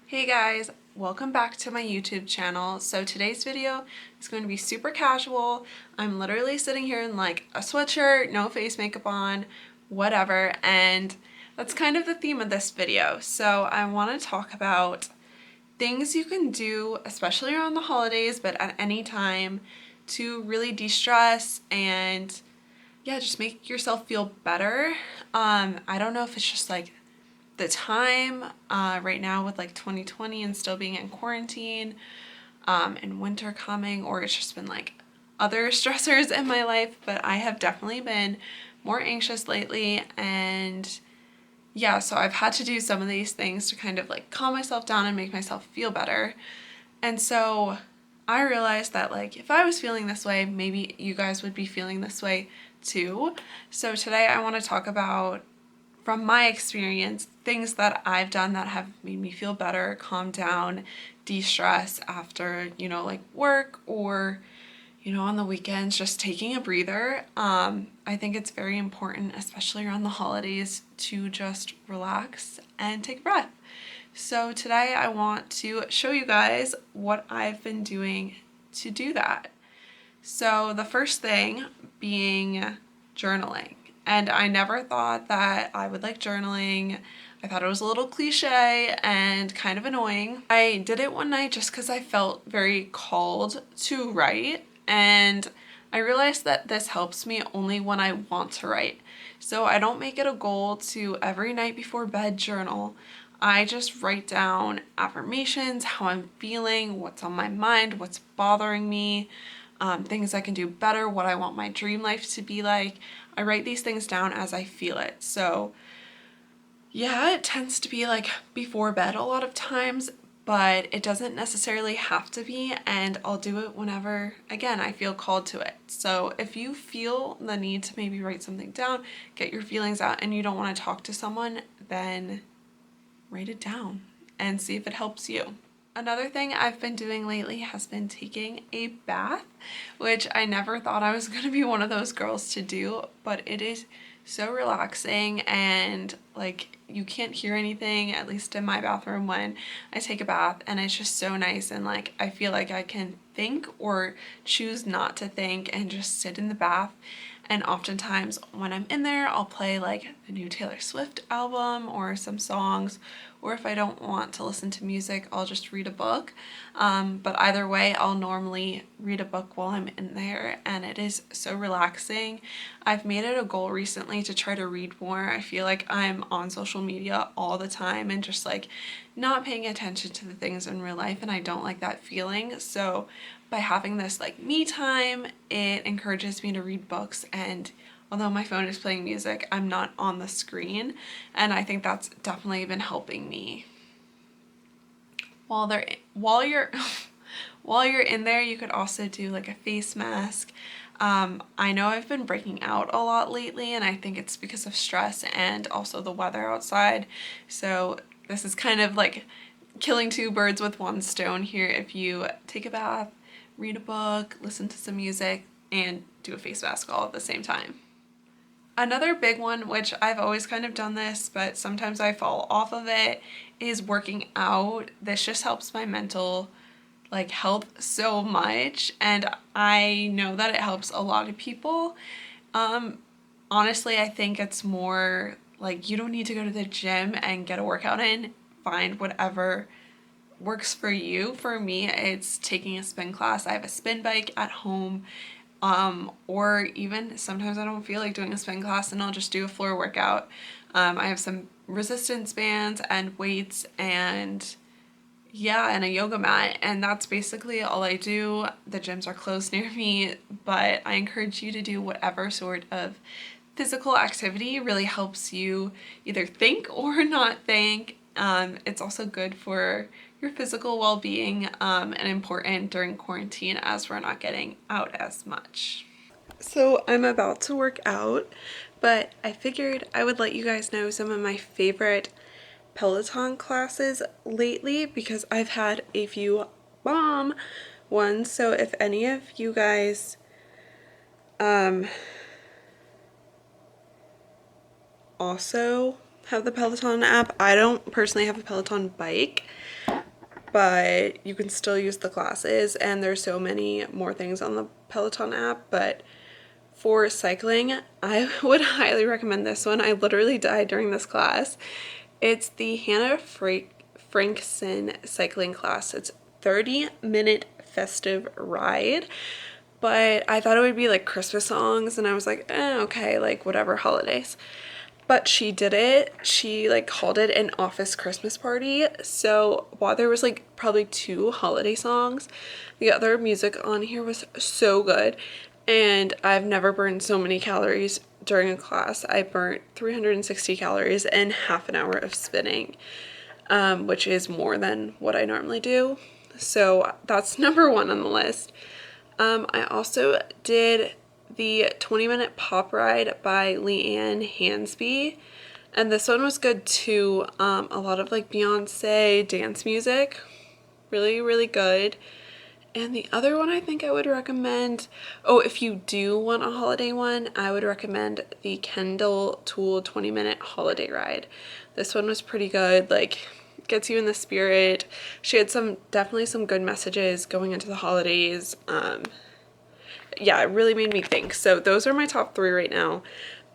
Hey guys, welcome back to my YouTube channel. So today's video is going to be super casual. I'm literally sitting here in like a sweatshirt, no face makeup on, whatever, and that's kind of the theme of this video. So I want to talk about things you can do, especially around the holidays, but at any time, to really de-stress and yeah, just make yourself feel better. I don't know if it's just like the time right now with like 2020 and still being in quarantine and winter coming, or it's just been like other stressors in my life, but I have definitely been more anxious lately. And yeah, so I've had to do some of these things to kind of like calm myself down and make myself feel better. And so I realized that like if I was feeling this way, maybe you guys would be feeling this way too. So today I want to talk about, from my experience, things that I've done that have made me feel better, calm down, de-stress after, like work or, on the weekends, just taking a breather. I think it's very important, especially around the holidays, to just relax and take a breath. So today I want to show you guys what I've been doing to do that. So the first thing being journaling. And I never thought that I would like journaling. I thought it was a little cliche and kind of annoying. I did it one night just because I felt very called to write, and I realized that this helps me only when I want to write. So I don't make it a goal to every night before bed journal. I just write down affirmations, how I'm feeling, what's on my mind, what's bothering me, things I can do better, what I want my dream life to be like. I write these things down as I feel it. So yeah, it tends to be like before bed a lot of times, but it doesn't necessarily have to be, and I'll do it whenever, again, I feel called to it. So if you feel the need to maybe write something down, get your feelings out, and you don't want to talk to someone, then write it down and see if it helps you. Another thing I've been doing lately has been taking a bath, which I never thought I was going to be one of those girls to do, but it is so relaxing, and like you can't hear anything, at least in my bathroom, when I take a bath, and it's just so nice, and like I feel like I can think or choose not to think and just sit in the bath. And oftentimes when I'm in there, I'll play like the new Taylor Swift album or some songs, or if I don't want to listen to music, I'll just read a book. But either way, I'll normally read a book while I'm in there, and it is so relaxing. I've made it a goal recently to try to read more. I feel like I'm on social media all the time and just like not paying attention to the things in real life, and I don't like that feeling. So by having this like me time, it encourages me to read books, and although my phone is playing music, I'm not on the screen, and I think that's definitely been helping me. While you're while you're in there, you could also do like a face mask. I know I've been breaking out a lot lately, and I think it's because of stress and also the weather outside. So this is kind of like killing two birds with one stone here. If you take a bath, read a book, listen to some music, and do a face mask all at the same time. Another big one, which I've always kind of done this, but sometimes I fall off of it, is working out. This just helps my mental like health so much, and I know that it helps a lot of people. Honestly, I think it's more like you don't need to go to the gym and get a workout in. Find whatever works for you. For me, it's taking a spin class. I have a spin bike at home, or even sometimes I don't feel like doing a spin class and I'll just do a floor workout. I have some resistance bands and weights and yeah, and a yoga mat, and that's basically all I do. The gyms are closed near me, but I encourage you to do whatever sort of physical activity really helps you either think or not think. It's also good for your physical well-being, and important during quarantine as we're not getting out as much. So I'm about to work out, but I figured I would let you guys know some of my favorite Peloton classes lately because I've had a few bomb ones. So if any of you guys also have the Peloton app, I don't personally have a Peloton bike, but you can still use the classes, and there's so many more things on the Peloton app. But for cycling, I would highly recommend this one. I literally died during this class. It's the Hannah Frankson cycling class. It's 30-minute festive ride, but I thought it would be like Christmas songs, and I was like, okay, like whatever, holidays. But she did it. She like called it an office Christmas party. So while there was like probably 2 holiday songs, the other music on here was so good. And I've never burned so many calories during a class. I burnt 360 calories in half an hour of spinning, which is more than what I normally do. So that's number 1 on the list. I also did the 20-minute pop ride by Leanne Hansby, and this one was good too. A lot of like Beyonce dance music, really, really good. And the other one I think I would recommend, if you do want a holiday one, I would recommend the Kendall Tool 20-minute holiday ride. This one was pretty good, like gets you in the spirit. She had definitely some good messages going into the holidays. Yeah, it really made me think. So those are my top 3 right now.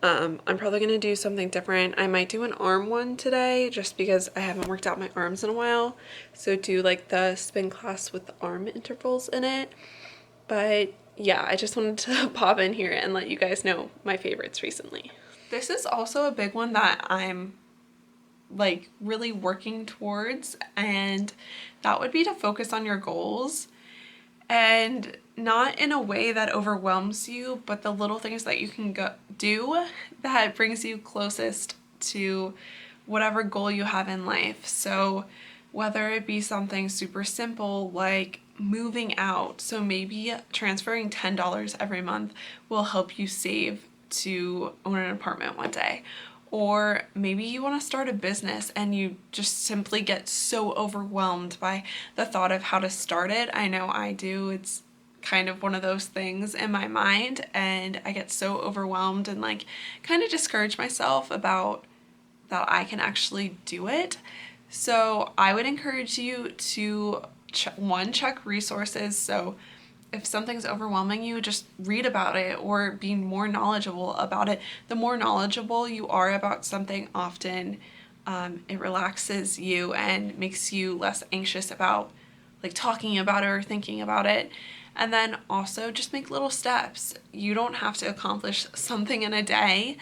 I'm probably going to do something different. I might do an arm one today just because I haven't worked out my arms in a while. So do like the spin class with the arm intervals in it. But yeah, I just wanted to pop in here and let you guys know my favorites recently. This is also a big one that I'm like really working towards, and that would be to focus on your goals. And not in a way that overwhelms you, but the little things that you can do that brings you closest to whatever goal you have in life. So whether it be something super simple like moving out, so maybe transferring $10 every month will help you save to own an apartment one day. Or maybe you want to start a business and you just simply get so overwhelmed by the thought of how to start it. I know I do. It's kind of one of those things in my mind, and I get so overwhelmed and like kind of discourage myself about that I can actually do it. So I would encourage you to check resources. So if something's overwhelming you, just read about it or be more knowledgeable about it. The more knowledgeable you are about something, often it relaxes you and makes you less anxious about like talking about it or thinking about it. And then also just make little steps. You don't have to accomplish something in a day.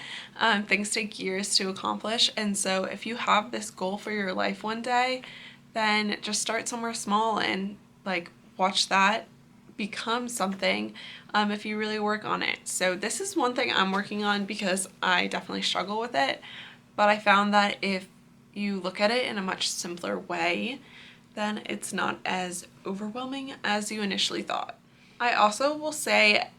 Things take years to accomplish. And so if you have this goal for your life one day, then just start somewhere small and like watch that become something if you really work on it. So this is one thing I'm working on because I definitely struggle with it, but I found that if you look at it in a much simpler way, then it's not as overwhelming as you initially thought. I also will say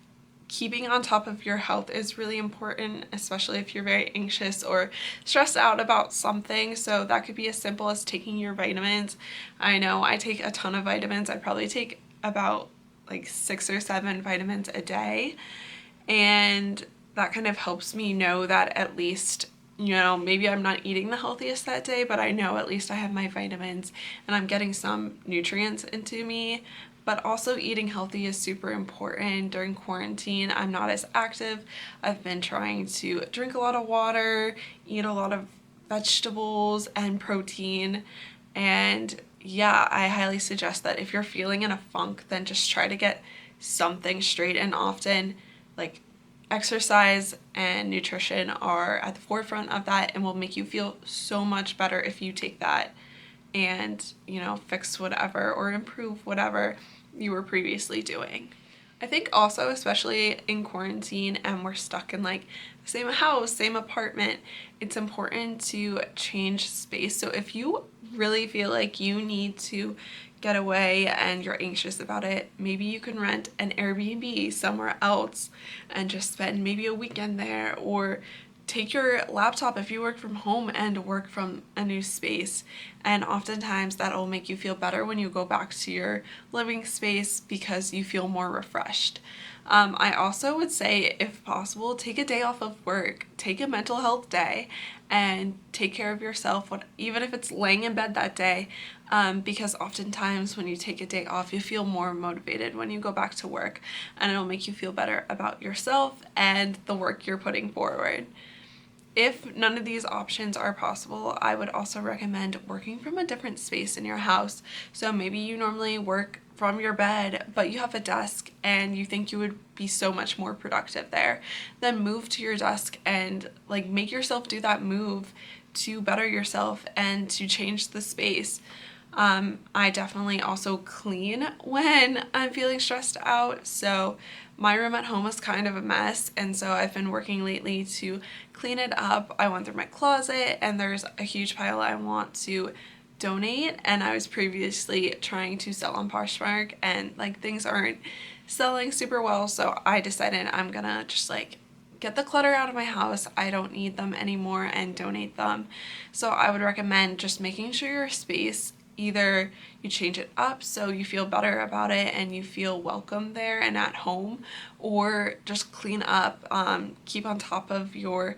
keeping on top of your health is really important, especially if you're very anxious or stressed out about something. So that could be as simple as taking your vitamins. I know I take a ton of vitamins. I probably take about like 6 or 7 vitamins a day, and that kind of helps me know that at least, maybe I'm not eating the healthiest that day, but I know at least I have my vitamins and I'm getting some nutrients into me. But also eating healthy is super important. During quarantine, I'm not as active. I've been trying to drink a lot of water, eat a lot of vegetables and protein, and yeah, I highly suggest that if you're feeling in a funk, then just try to get something straight and often. Like exercise and nutrition are at the forefront of that and will make you feel so much better if you take that and, fix whatever or improve whatever you were previously doing. I think also, especially in quarantine and we're stuck in like the same house, same apartment, it's important to change space. So if you really feel like you need to get away and you're anxious about it, maybe you can rent an Airbnb somewhere else and just spend maybe a weekend there, or take your laptop if you work from home and work from a new space and oftentimes that'll make you feel better when you go back to your living space because you feel more refreshed. I also would say, if possible, take a day off of work, take a mental health day, and take care of yourself, even if it's laying in bed that day, because oftentimes when you take a day off, you feel more motivated when you go back to work, and it'll make you feel better about yourself and the work you're putting forward. If none of these options are possible, I would also recommend working from a different space in your house. So maybe you normally work from your bed, but you have a desk and you think you would be so much more productive there. Then move to your desk and like make yourself do that move to better yourself and to change the space. I definitely also clean when I'm feeling stressed out, so my room at home is kind of a mess, and so I've been working lately to clean it up. I went through my closet and there's a huge pile I want to donate, and I was previously trying to sell on Poshmark and like things aren't selling super well, so I decided I'm gonna just like get the clutter out of my house. I don't need them anymore and donate them. So I would recommend just making sure your space, either you change it up so you feel better about it and you feel welcome there and at home, or just clean up, keep on top of your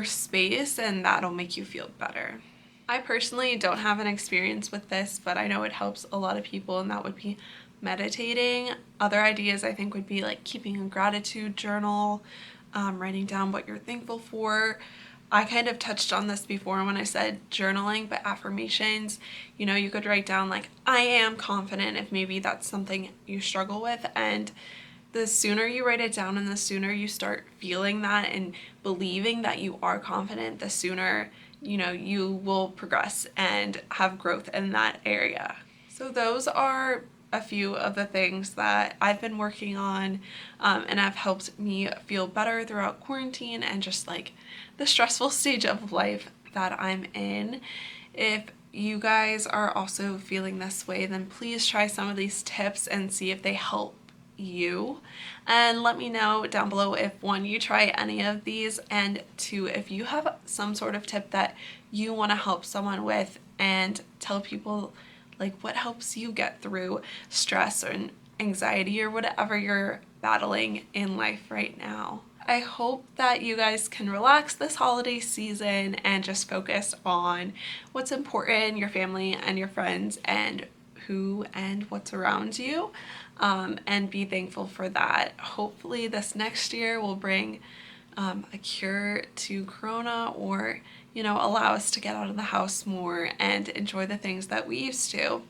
space, and that'll make you feel better. I personally don't have an experience with this, but I know it helps a lot of people, and that would be meditating. Other ideas I think would be like keeping a gratitude journal, writing down what you're thankful for. I kind of touched on this before when I said journaling, but affirmations, you could write down like, I am confident, if maybe that's something you struggle with, and the sooner you write it down and the sooner you start feeling that and believing that you are confident, the sooner you will progress and have growth in that area. So those are a few of the things that I've been working on, and have helped me feel better throughout quarantine and just like the stressful stage of life that I'm in. If you guys are also feeling this way, then please try some of these tips and see if they help you, and let me know down below if, one, you try any of these, and two, if you have some sort of tip that you want to help someone with, and tell people like what helps you get through stress or anxiety or whatever you're battling in life right now. I hope that you guys can relax this holiday season and just focus on what's important, your family and your friends, and who and what's around you, and be thankful for that. Hopefully this next year will bring a cure to Corona, or allow us to get out of the house more and enjoy the things that we used to.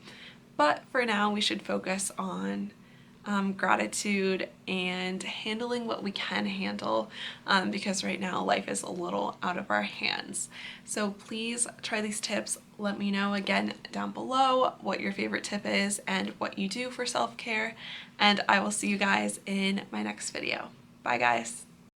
But for now, we should focus on gratitude and handling what we can handle, because right now life is a little out of our hands. So please try these tips. Let me know again down below what your favorite tip is and what you do for self-care, and I will see you guys in my next video. Bye guys.